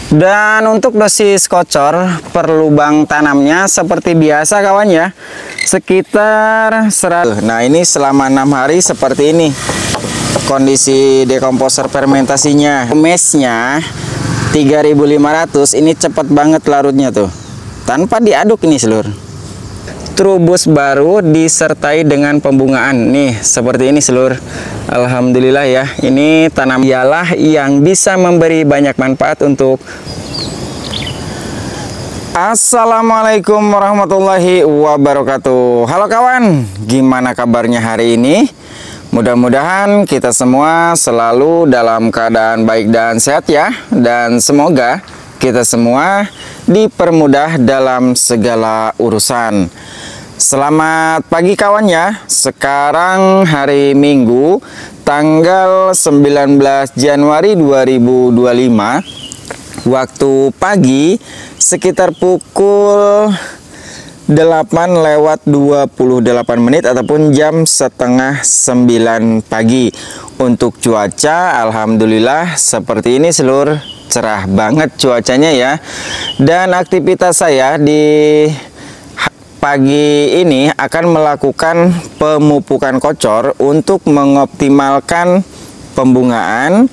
Dan untuk dosis kocor per lubang tanamnya seperti biasa kawan ya, sekitar 100. Nah ini selama 6 hari seperti ini kondisi dekomposer fermentasinya. Mesnya 3500, ini cepat banget larutnya tuh, tanpa diaduk ini seluruh. Trubus baru disertai dengan pembungaan nih seperti ini seluruh. Alhamdulillah ya, ini tanam ialah yang bisa memberi banyak manfaat untuk. Assalamualaikum warahmatullahi wabarakatuh. Halo kawan, gimana kabarnya hari ini? Mudah-mudahan kita semua selalu dalam keadaan baik dan sehat ya, dan semoga kita semua dipermudah dalam segala urusan. Selamat pagi kawan ya. Sekarang hari Minggu tanggal 19 Januari 2025. Waktu pagi sekitar pukul 8:28 ataupun jam setengah 9 pagi. Untuk cuaca alhamdulillah seperti ini seluruh, cerah banget cuacanya ya. Dan aktivitas saya di pagi ini akan melakukan pemupukan kocor untuk mengoptimalkan pembungaan,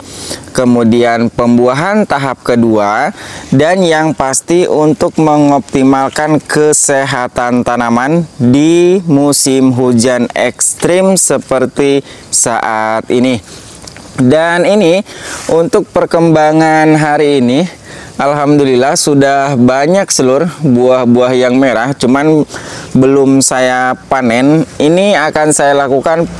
kemudian pembuahan tahap kedua, dan yang pasti untuk mengoptimalkan kesehatan tanaman di musim hujan ekstrim seperti saat ini. Dan ini untuk perkembangan hari ini, alhamdulillah sudah banyak seluruh buah-buah yang merah, cuman belum saya panen. Ini akan saya lakukan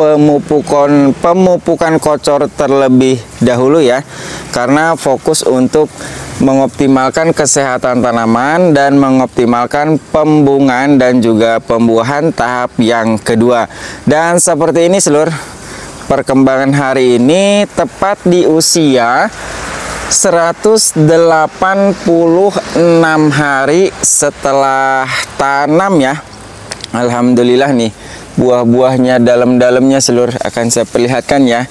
pemupukan kocor terlebih dahulu ya, karena fokus untuk mengoptimalkan kesehatan tanaman dan mengoptimalkan pembungaan dan juga pembuahan tahap yang kedua. Dan seperti ini seluruh, perkembangan hari ini tepat di usia 186 hari setelah tanam ya. Alhamdulillah nih, buah-buahnya dalam-dalamnya seluruh akan saya perlihatkan ya.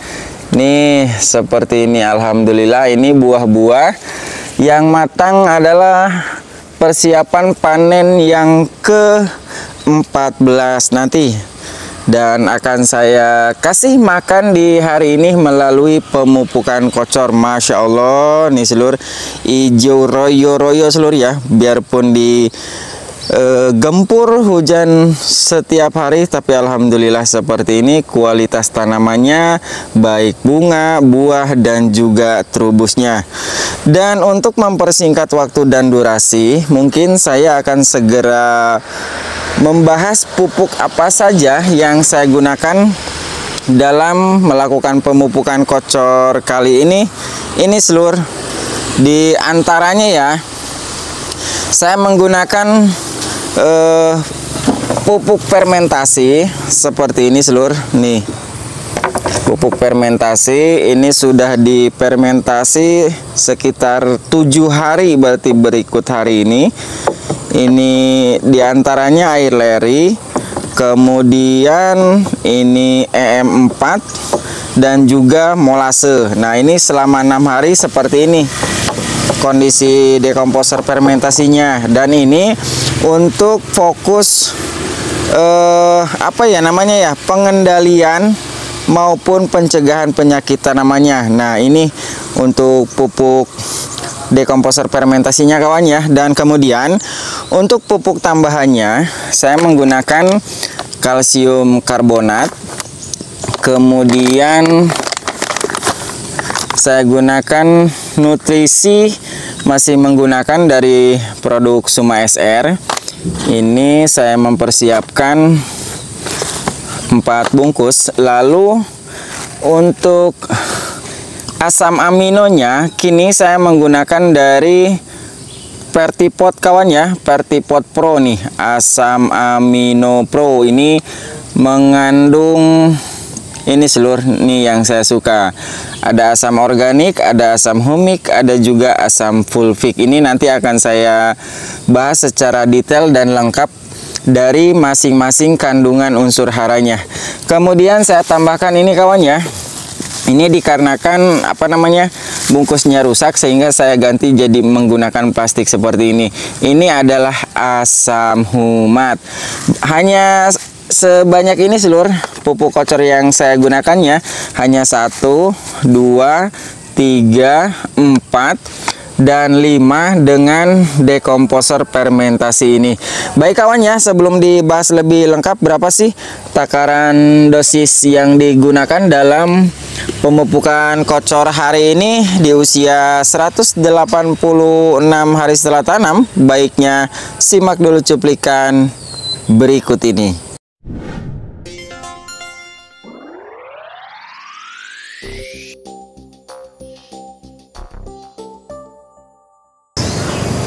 Nih seperti ini, alhamdulillah ini buah-buah yang matang adalah persiapan panen yang ke-14 nanti. Dan akan saya kasih makan di hari ini melalui pemupukan kocor. Masya Allah nih seluruh, hijau royo-royo seluruh ya. Biarpun di gempur hujan setiap hari, tapi alhamdulillah seperti ini kualitas tanamannya, baik bunga, buah, dan juga trubusnya. Dan untuk mempersingkat waktu dan durasi, mungkin saya akan segera membahas pupuk apa saja yang saya gunakan dalam melakukan pemupukan kocor kali ini. Ini seluruh, di antaranya ya, saya menggunakan pupuk fermentasi seperti ini seluruh. Nih pupuk fermentasi ini sudah difermentasi sekitar 7 hari, berarti berikut hari ini. Ini diantaranya air leri, kemudian ini EM4 dan juga molase. Nah ini selama 6 hari seperti ini kondisi dekomposer fermentasinya. Dan ini untuk fokus apa ya namanya ya, pengendalian maupun pencegahan penyakit tanamannya. Nah ini untuk pupuk dekomposer fermentasinya kawan ya. Dan kemudian untuk pupuk tambahannya saya menggunakan kalsium karbonat, kemudian saya gunakan nutrisi, masih menggunakan dari produk Suma SR. Ini saya mempersiapkan 4 bungkus. Lalu untuk asam aminonya kini saya menggunakan dari Vertipot kawan ya, Vertipot Pro nih, asam amino pro. Ini mengandung ini seluruh nih yang saya suka. Ada asam organik, ada asam humik, ada juga asam fulvik. Ini nanti akan saya bahas secara detail dan lengkap dari masing-masing kandungan unsur haranya. Kemudian saya tambahkan ini kawan ya, Ini dikarenakan apa namanya, bungkusnya rusak sehingga saya ganti jadi menggunakan plastik seperti ini. Ini adalah asam humat. Hanya sebanyak ini seluruh pupuk kocor yang saya gunakannya, hanya 1, 2, 3, 4 dan 5 dengan dekomposer fermentasi ini. Baik kawan ya, sebelum dibahas lebih lengkap berapa sih takaran dosis yang digunakan dalam pemupukan kocor hari ini di usia 186 hari setelah tanam, baiknya simak dulu cuplikan berikut ini.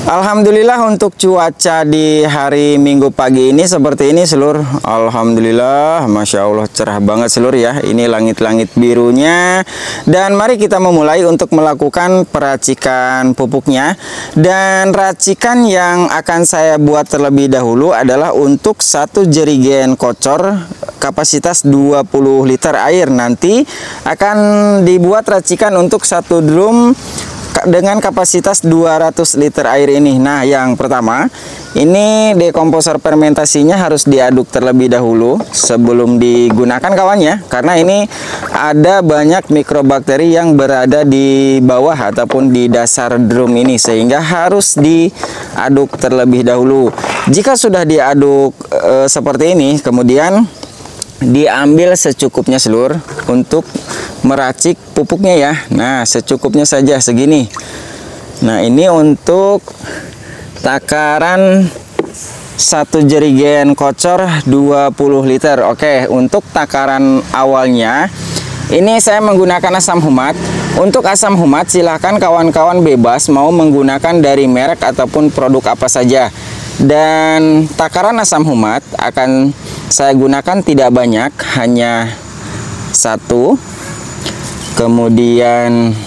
Alhamdulillah untuk cuaca di hari Minggu pagi ini seperti ini seluruh. Alhamdulillah, Masya Allah cerah banget seluruh ya. Ini langit-langit birunya. Dan mari kita memulai untuk melakukan peracikan pupuknya. Dan racikan yang akan saya buat terlebih dahulu adalah untuk 1 jerigen kocor kapasitas 20 liter air. Nanti akan dibuat racikan untuk 1 drum dengan kapasitas 200 liter air ini. Nah, yang pertama, ini dekomposer fermentasinya harus diaduk terlebih dahulu sebelum digunakan kawan ya. Karena ini ada banyak mikrobakteri yang berada di bawah ataupun di dasar drum ini, sehingga harus diaduk terlebih dahulu. Jika sudah diaduk seperti ini, kemudian diambil secukupnya seluruh untuk meracik pupuknya ya. Nah, secukupnya saja segini. Nah, ini untuk takaran 1 jerigen kocor 20 liter. Oke, untuk takaran awalnya ini saya menggunakan asam humat. Untuk asam humat silahkan kawan-kawan bebas mau menggunakan dari merek ataupun produk apa saja. Dan takaran asam humat akan saya gunakan tidak banyak, hanya 1, kemudian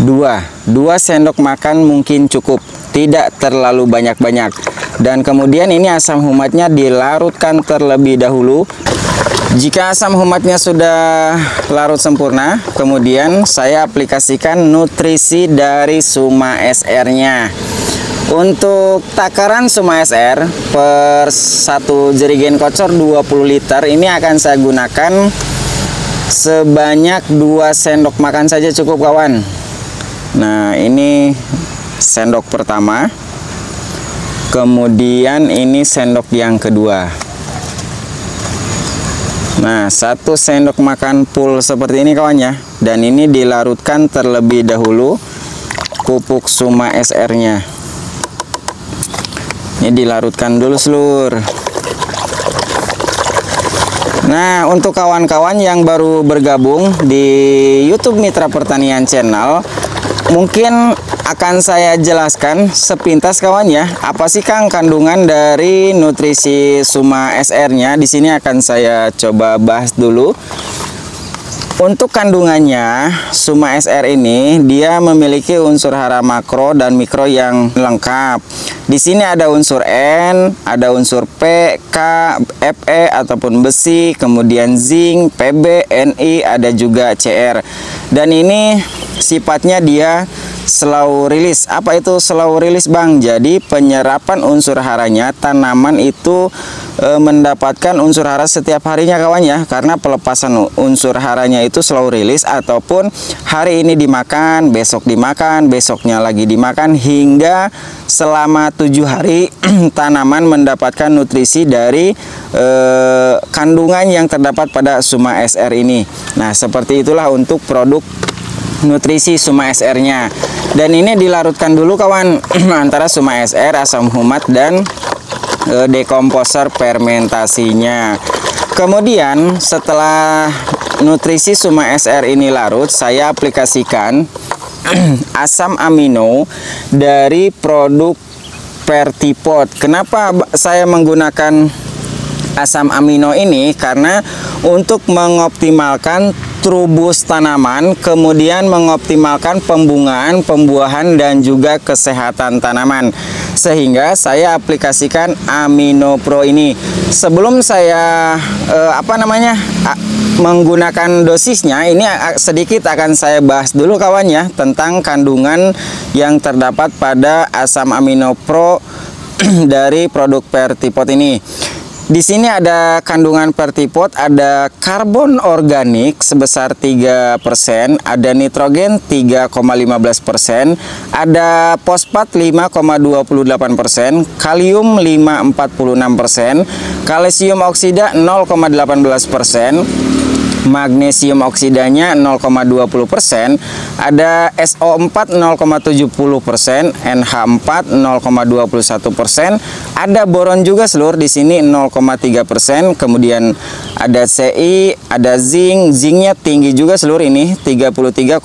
2 sendok makan mungkin cukup, tidak terlalu banyak-banyak. Dan kemudian ini asam humatnya dilarutkan terlebih dahulu. Jika asam humatnya sudah larut sempurna, kemudian saya aplikasikan nutrisi dari Suma SR-nya. Untuk takaran Suma SR per 1 jerigen kocor 20 liter ini akan saya gunakan sebanyak 2 sendok makan saja cukup kawan. Nah, ini sendok pertama, kemudian ini sendok yang kedua. Nah, 1 sendok makan full seperti ini kawan ya. Dan ini dilarutkan terlebih dahulu pupuk Suma SR-nya. Ini dilarutkan dulu seluruh. Nah, untuk kawan-kawan yang baru bergabung di YouTube Mitra Pertanian Channel, mungkin akan saya jelaskan sepintas kawan ya. Apa sih Kang kandungan dari nutrisi Suma SR-nya? Di sini akan saya coba bahas dulu. Untuk kandungannya, Suma SR ini dia memiliki unsur hara makro dan mikro yang lengkap. Di sini ada unsur N, ada unsur P, K, Fe ataupun besi, kemudian zinc, Pb, Ni, ada juga Cr. Dan ini sifatnya dia slow release. Apa itu slow release Bang? Jadi penyerapan unsur haranya tanaman itu mendapatkan unsur hara setiap harinya kawan ya, karena pelepasan unsur haranya itu slow release, ataupun hari ini dimakan, besok dimakan, besoknya lagi dimakan, hingga selama 7 hari tanaman mendapatkan nutrisi dari kandungan yang terdapat pada Suma SR ini. Nah, seperti itulah untuk produk nutrisi Suma SR-nya. Dan ini dilarutkan dulu kawan antara Suma SR, asam humat, dan dekomposer fermentasinya. Kemudian setelah nutrisi Suma SR ini larut, saya aplikasikan asam amino dari produk Fertipod. Kenapa saya menggunakan asam amino ini? Karena untuk mengoptimalkan trubus tanaman, kemudian mengoptimalkan pembungaan, pembuahan, dan juga kesehatan tanaman. Sehingga saya aplikasikan Amino Pro ini. Sebelum saya menggunakan dosisnya, ini sedikit akan saya bahas dulu kawan ya, tentang kandungan yang terdapat pada asam amino pro dari produk Fertipot ini. Di sini ada kandungan Fertipot, ada karbon organik sebesar 3%, ada nitrogen 3,15%, ada fosfat 5,28%, kalium 5,46%, kalsium oksida 0,18%, magnesium oksidanya 0,20%, ada SO4 0,70%, NH4 0,21%, ada boron juga seluruh di sini 0,3%, kemudian ada Ci, ada zinc, zincnya tinggi juga seluruh ini 33,17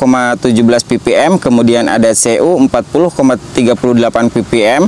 ppm, kemudian ada Cu 40,38 ppm,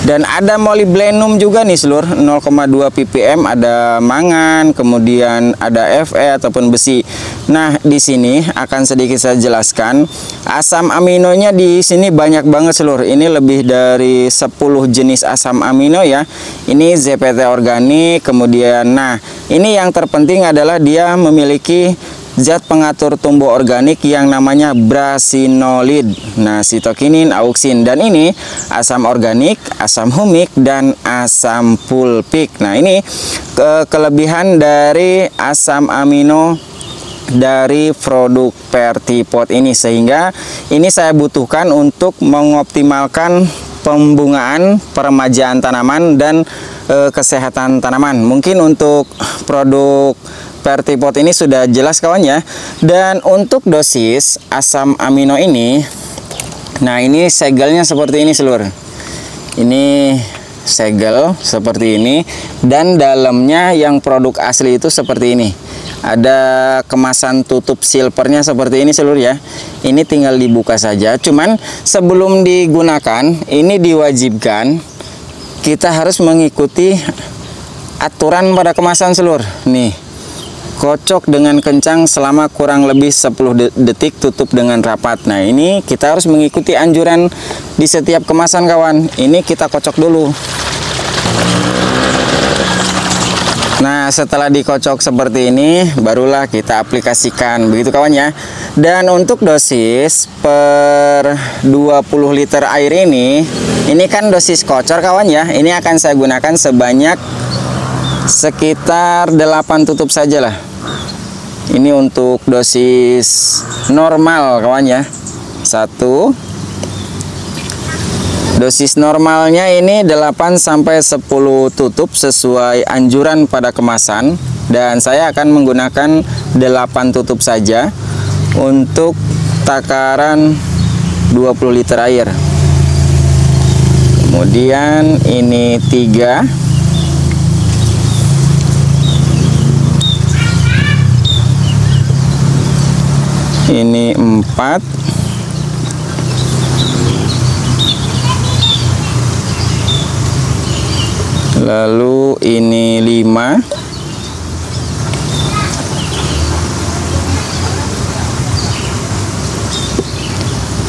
dan ada molybdenum juga nih seluruh 0,2 ppm, ada mangan, kemudian ada Fe ataupun besi. Nah, di sini akan sedikit saya jelaskan. Asam aminonya di sini banyak banget seluruh. Ini lebih dari 10 jenis asam amino ya. Ini ZPT organik, kemudian nah, ini yang terpenting adalah dia memiliki zat pengatur tumbuh organik yang namanya brasinolid, nah sitokinin, auksin, dan ini asam organik, asam humik, dan asam fulvik. Nah, ini kelebihan dari asam amino dari produk Fertipot ini, sehingga ini saya butuhkan untuk mengoptimalkan pembungaan, peremajaan tanaman, dan kesehatan tanaman. Mungkin untuk produk Fertipot ini sudah jelas kawan ya. Dan untuk dosis asam amino ini, nah ini segelnya seperti ini seluruh. Ini segel seperti ini, dan dalamnya yang produk asli itu seperti ini. Ada kemasan tutup silvernya seperti ini seluruh ya. Ini tinggal dibuka saja. Cuman sebelum digunakan, ini diwajibkan kita harus mengikuti aturan pada kemasan seluruh. Nih, kocok dengan kencang selama kurang lebih 10 detik, tutup dengan rapat. Nah, ini kita harus mengikuti anjuran di setiap kemasan kawan. Ini kita kocok dulu. Nah, setelah dikocok seperti ini, barulah kita aplikasikan, begitu kawan ya. Dan untuk dosis per 20 liter air ini kan dosis kocor kawan ya. Ini akan saya gunakan sebanyak sekitar 8 tutup saja lah. Ini untuk dosis normal kawan ya. 1. Dosis normalnya ini 8 sampai 10 tutup sesuai anjuran pada kemasan, dan saya akan menggunakan 8 tutup saja untuk takaran 20 liter air. Kemudian ini 3. Ini 4. Lalu ini 5.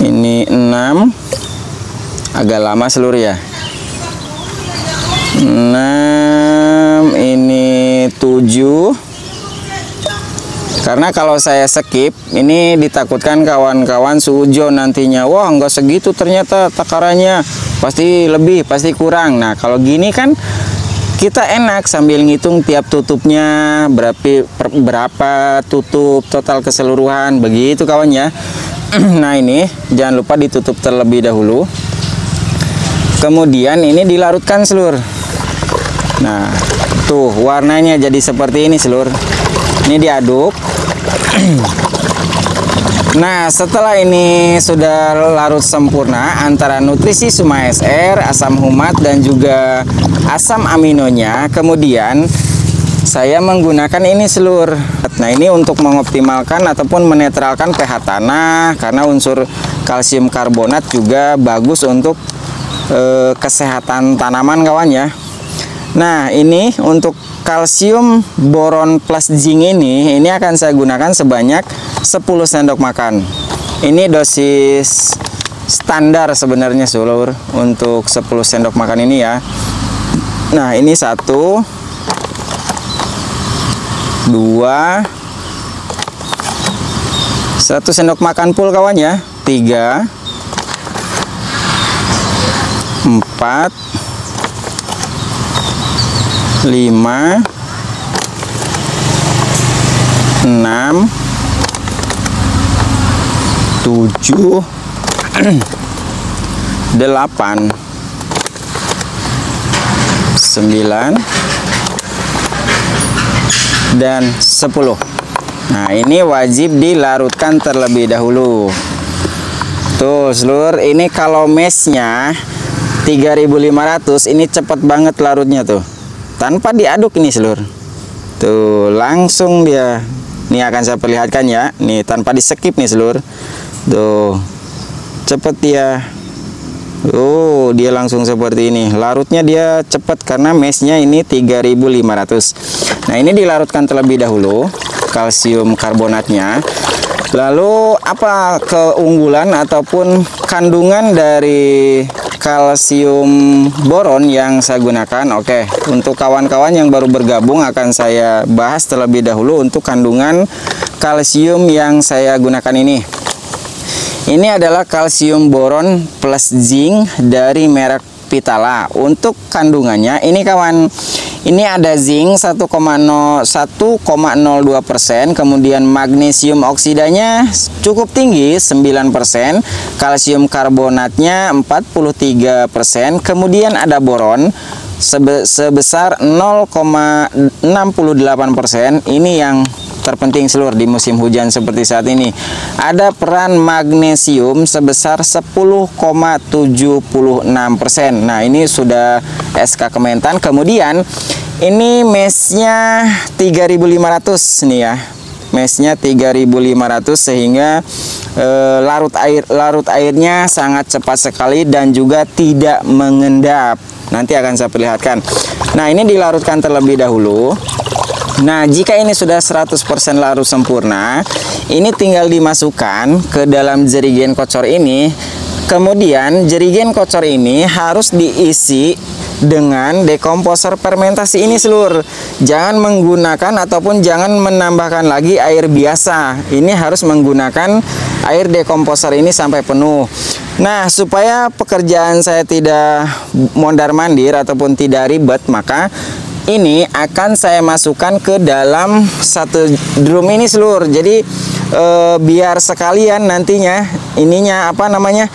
Ini 6. Agak lama seluruh ya. 6. Ini 7. Karena kalau saya skip, ini ditakutkan kawan-kawan sujon nantinya. Wah, nggak segitu ternyata takarannya. Pasti lebih, pasti kurang. Nah, kalau gini kan kita enak sambil ngitung tiap tutupnya berapa tutup total keseluruhan, begitu kawan ya. Nah, ini jangan lupa ditutup terlebih dahulu. Kemudian ini dilarutkan seluruh. Nah, tuh warnanya jadi seperti ini seluruh. Ini diaduk. Nah, setelah ini sudah larut sempurna antara nutrisi Suma SR, asam humat, dan juga asam aminonya, kemudian saya menggunakan ini seluruh. Nah, ini untuk mengoptimalkan ataupun menetralkan pH tanah, karena unsur kalsium karbonat juga bagus untuk kesehatan tanaman kawan ya. Nah, ini untuk kalsium boron plus zinc ini akan saya gunakan sebanyak 10 sendok makan. Ini dosis standar sebenarnya seluruh untuk 10 sendok makan ini ya. Nah, ini 1, 2, 1 sendok makan full kawan ya. 3 4 5 6 7 8 9 dan 10. Nah, ini wajib dilarutkan terlebih dahulu. Tuh, seluruh ini kalau mesnya 3.500, ini cepat banget larutnya tuh. Tanpa diaduk ini seluruh. Tuh, langsung dia. Ini akan saya perlihatkan ya. Nih, tanpa di skip nih seluruh. Tuh. Cepet dia. Oh, dia langsung seperti ini. Larutnya dia cepat karena mesnya ini 3.500. Nah, ini dilarutkan terlebih dahulu kalsium karbonatnya. Lalu apa keunggulan ataupun kandungan dari kalsium boron yang saya gunakan? Oke, untuk kawan-kawan yang baru bergabung akan saya bahas terlebih dahulu untuk kandungan kalsium yang saya gunakan ini. Ini adalah kalsium boron plus zinc dari merek Vitala. Untuk kandungannya ini kawan, ini ada zinc 1,02%, kemudian magnesium oksidanya cukup tinggi 9%, kalsium karbonatnya 43%, kemudian ada boron sebesar 0,68%. Ini yang terpenting seluruh di musim hujan seperti saat ini. Ada peran magnesium sebesar 10,76%. Nah, ini sudah SK Kementan. Kemudian ini mesnya 3.500 nih ya. Mesnya 3.500 sehingga larut airnya sangat cepat sekali dan juga tidak mengendap. Nanti akan saya perlihatkan. Nah, ini dilarutkan terlebih dahulu. Nah, jika ini sudah 100% larut sempurna, ini tinggal dimasukkan ke dalam jerigen kocor ini. Kemudian jerigen kocor ini harus diisi dengan dekomposer fermentasi ini seluruh. Jangan menggunakan ataupun jangan menambahkan lagi air biasa. Ini harus menggunakan air dekomposer ini sampai penuh. Nah, supaya pekerjaan saya tidak mondar-mandir ataupun tidak ribet, maka ini akan saya masukkan ke dalam satu drum ini seluruh. Jadi biar sekalian nantinya ininya apa namanya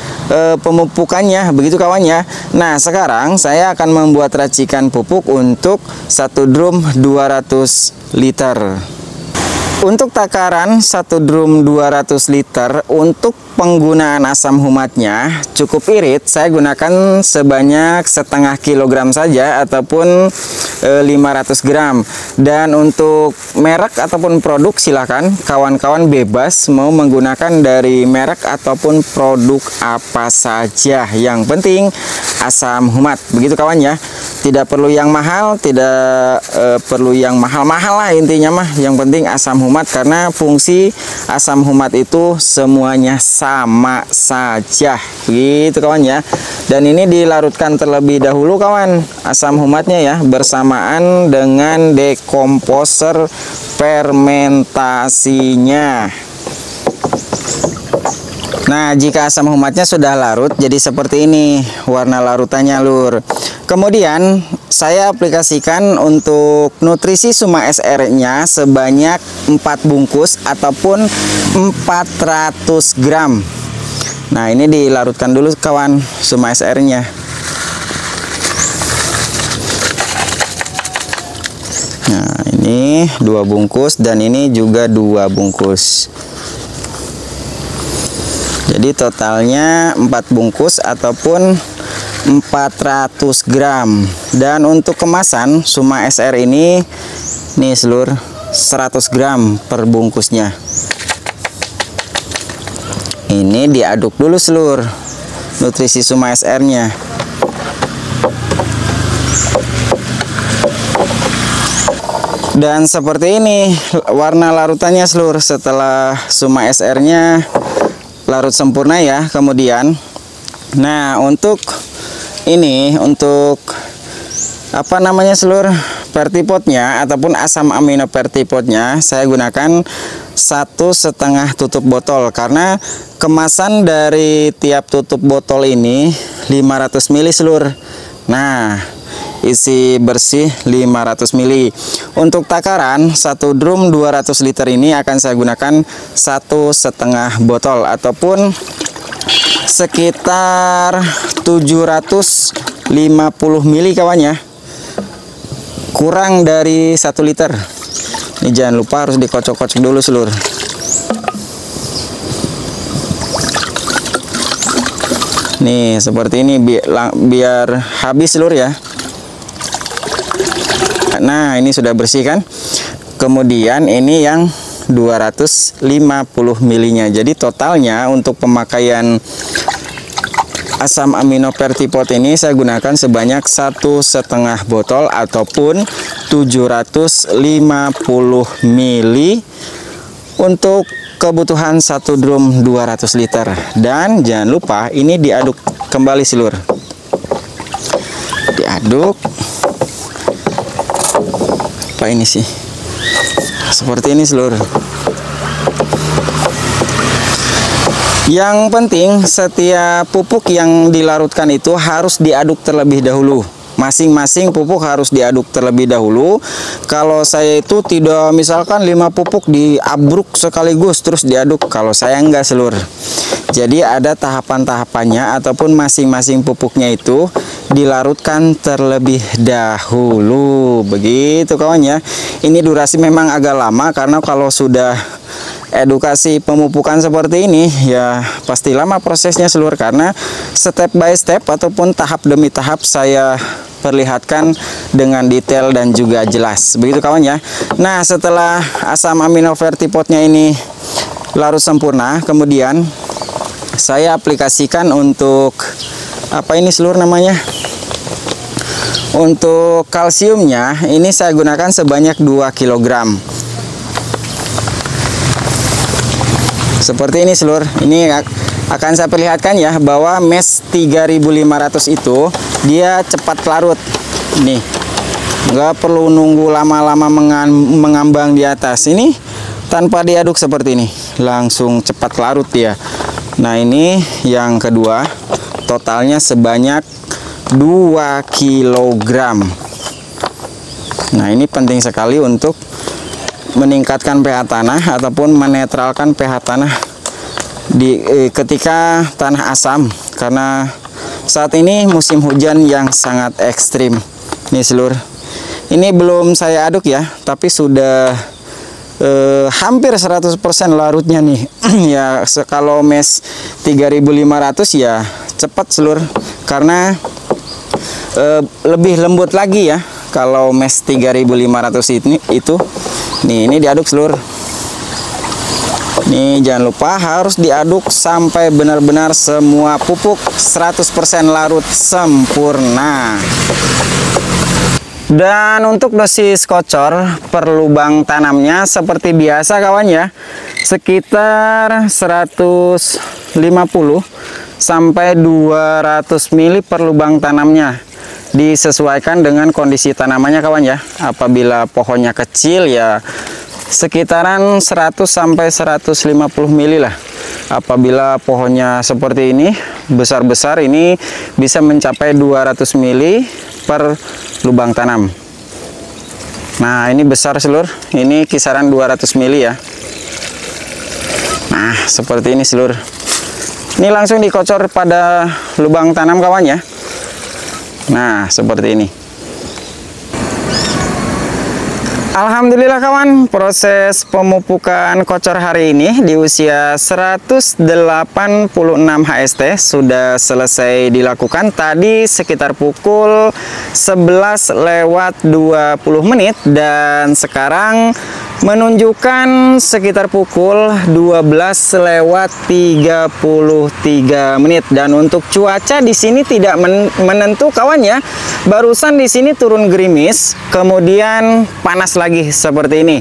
pemupukannya, begitu kawan ya. Nah, sekarang saya akan membuat racikan pupuk untuk satu drum 200 liter. Untuk takaran satu drum 200 liter, untuk penggunaan asam humatnya cukup irit. Saya gunakan sebanyak setengah kilogram saja ataupun 500 gram. Dan untuk merek ataupun produk silakan kawan-kawan bebas mau menggunakan dari merek ataupun produk apa saja. Yang penting asam humat, begitu kawan ya. Tidak perlu yang mahal, tidak perlu yang mahal-mahal lah intinya mah. Yang penting asam humat, karena fungsi asam humat itu semuanya sama saja, gitu kawan ya. Dan ini dilarutkan terlebih dahulu kawan asam humatnya ya, bersamaan dengan dekomposer fermentasinya. Nah, jika asam humatnya sudah larut, jadi seperti ini warna larutannya lur. Kemudian saya aplikasikan untuk nutrisi Suma SR-nya sebanyak 4 bungkus ataupun 400 gram. Nah, ini dilarutkan dulu kawan Suma SR-nya. Nah, ini 2 bungkus dan ini juga 2 bungkus. Jadi totalnya 4 bungkus ataupun 400 gram. Dan untuk kemasan Suma SR ini nih seluruh 100 gram per bungkusnya. Ini diaduk dulu seluruh nutrisi Suma SR-nya. Dan seperti ini warna larutannya seluruh setelah Suma SR-nya larut sempurna ya. Kemudian nah, untuk ini untuk apa namanya seluruh vertipotnya ataupun asam amino vertipotnya saya gunakan 1,5 tutup botol, karena kemasan dari tiap tutup botol ini 500 ml seluruh. Nah, isi bersih 500 ml. Untuk takaran 1 drum 200 liter ini akan saya gunakan 1,5 botol ataupun sekitar 750 ml kawan ya. Kurang dari 1 liter. Ini jangan lupa harus dikocok-kocok dulu seluruh. Nih seperti ini biar habis seluruh ya. Nah ini sudah bersih kan. Kemudian ini yang 250 ml nya. Jadi totalnya untuk pemakaian asam amino Fertiport ini saya gunakan sebanyak 1,5 botol ataupun 750 ml untuk kebutuhan 1 drum 200 liter. Dan jangan lupa ini diaduk kembali seluruh. Diaduk. Apa ini sih? Seperti ini seluruh. Yang penting setiap pupuk yang dilarutkan itu harus diaduk terlebih dahulu. Masing-masing pupuk harus diaduk terlebih dahulu. Kalau saya itu tidak, misalkan 5 pupuk diabruk sekaligus terus diaduk. Kalau saya enggak seluruh. Jadi ada tahapan-tahapannya ataupun masing-masing pupuknya itu dilarutkan terlebih dahulu. Begitu kawan ya. Ini durasi memang agak lama karena kalau sudah edukasi pemupukan seperti ini ya pasti lama prosesnya seluruh, karena step by step ataupun tahap demi tahap saya perlihatkan dengan detail dan juga jelas. Begitu kawan ya. Nah setelah asam amino Fertiport-nya ini larut sempurna, kemudian saya aplikasikan untuk apa ini seluruh namanya, untuk kalsiumnya ini saya gunakan sebanyak 2 kg. Seperti ini seluruh. Ini akan saya perlihatkan ya bahwa mesh 3500 itu dia cepat larut. Nih, nggak perlu nunggu lama-lama mengambang di atas. Ini tanpa diaduk seperti ini, langsung cepat larut ya. Nah ini yang kedua, totalnya sebanyak 2 kg. Nah ini penting sekali untuk meningkatkan pH tanah ataupun menetralkan pH tanah ketika tanah asam, karena saat ini musim hujan yang sangat ekstrim. Nih seluruh, ini belum saya aduk ya, tapi sudah hampir 100% larutnya nih. Ya kalau mesh 3500 ya cepat seluruh, karena lebih lembut lagi ya kalau mesh 3500 itu. Nih ini diaduk seluruh. Nih jangan lupa harus diaduk sampai benar-benar semua pupuk 100% larut sempurna. Dan untuk dosis kocor per lubang tanamnya seperti biasa kawan ya, sekitar 150 sampai 200 ml per lubang tanamnya. Disesuaikan dengan kondisi tanamannya kawan ya. Apabila pohonnya kecil ya sekitaran 100 sampai 150 ml lah. Apabila pohonnya seperti ini besar-besar, ini bisa mencapai 200 ml per lubang tanam. Nah ini besar seluruh, ini kisaran 200 ml ya. Nah seperti ini seluruh. Ini langsung dikocor pada lubang tanam kawan ya. Nah seperti ini. Alhamdulillah kawan, proses pemupukan kocor hari ini di usia 186 HST sudah selesai dilakukan tadi sekitar pukul 11:20 dan sekarang menunjukkan sekitar pukul 12:33 dan untuk cuaca di sini tidak menentu kawan ya. Barusan di sini turun gerimis, kemudian panas lagi seperti ini.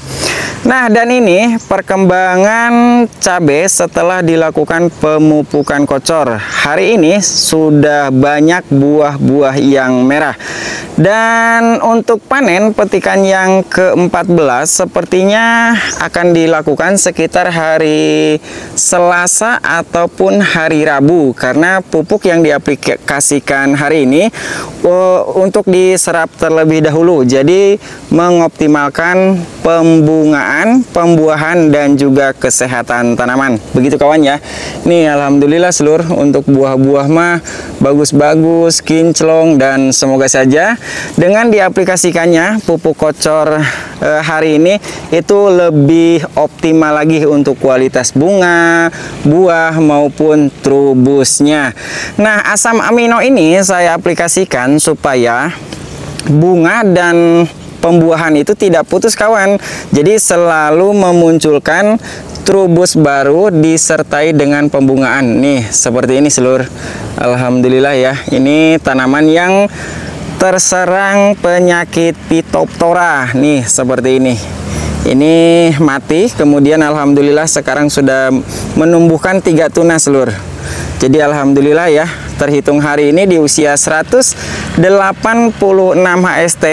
Nah, dan ini perkembangan cabai setelah dilakukan pemupukan kocor. Hari ini sudah banyak buah-buah yang merah. Dan untuk panen petikan yang ke-14 sepertinya akan dilakukan sekitar hari Selasa ataupun hari Rabu, karena pupuk yang diaplikasikan hari ini untuk diserap terlebih dahulu, jadi mengoptimalkan pembungaan, pembuahan, dan juga kesehatan tanaman. Begitu kawan ya. Nih alhamdulillah seluruh untuk buah-buah mah bagus-bagus, kinclong, dan semoga saja dengan diaplikasikannya pupuk kocor hari ini itu lebih optimal lagi untuk kualitas bunga, buah maupun trubusnya. Nah, asam amino ini saya aplikasikan supaya bunga dan pembuahan itu tidak putus kawan. Jadi selalu memunculkan trubus baru disertai dengan pembungaan. Nih seperti ini seluruh. Alhamdulillah ya. Ini tanaman yang terserang penyakit Phytophthora. Nih seperti ini. Ini mati, kemudian alhamdulillah sekarang sudah menumbuhkan 3 tunas seluruh. Jadi alhamdulillah ya, terhitung hari ini di usia 186 HST,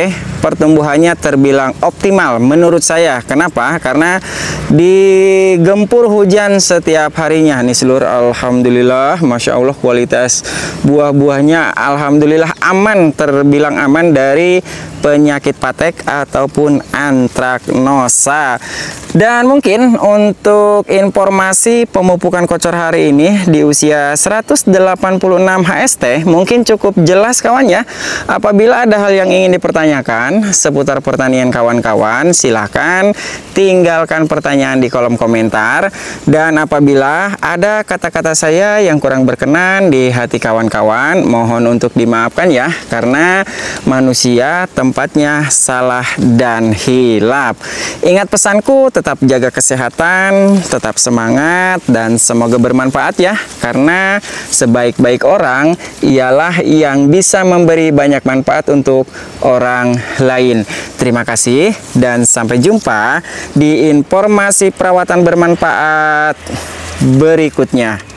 pertumbuhannya terbilang optimal menurut saya. Kenapa? Karena digempur hujan setiap harinya nih seluruh. Alhamdulillah, Masya Allah, kualitas buah-buahnya alhamdulillah aman, terbilang aman dari penyakit patek ataupun antraknosa. Dan mungkin untuk informasi pemupukan kocor hari ini di usia 186 HST mungkin cukup jelas kawan ya. Apabila ada hal yang ingin dipertanyakan seputar pertanian kawan-kawan, silahkan tinggalkan pertanyaan di kolom komentar. Dan apabila ada kata-kata saya yang kurang berkenan di hati kawan-kawan, mohon untuk dimaafkan ya, karena manusia tempatnya salah dan hilaf. Ingat pesanku, tetap jaga kesehatan, tetap semangat, dan semoga bermanfaat ya, karena sebaik-baik orang ialah yang bisa memberi banyak manfaat untuk orang lain. Terima kasih dan sampai jumpa di informasi perawatan bermanfaat berikutnya.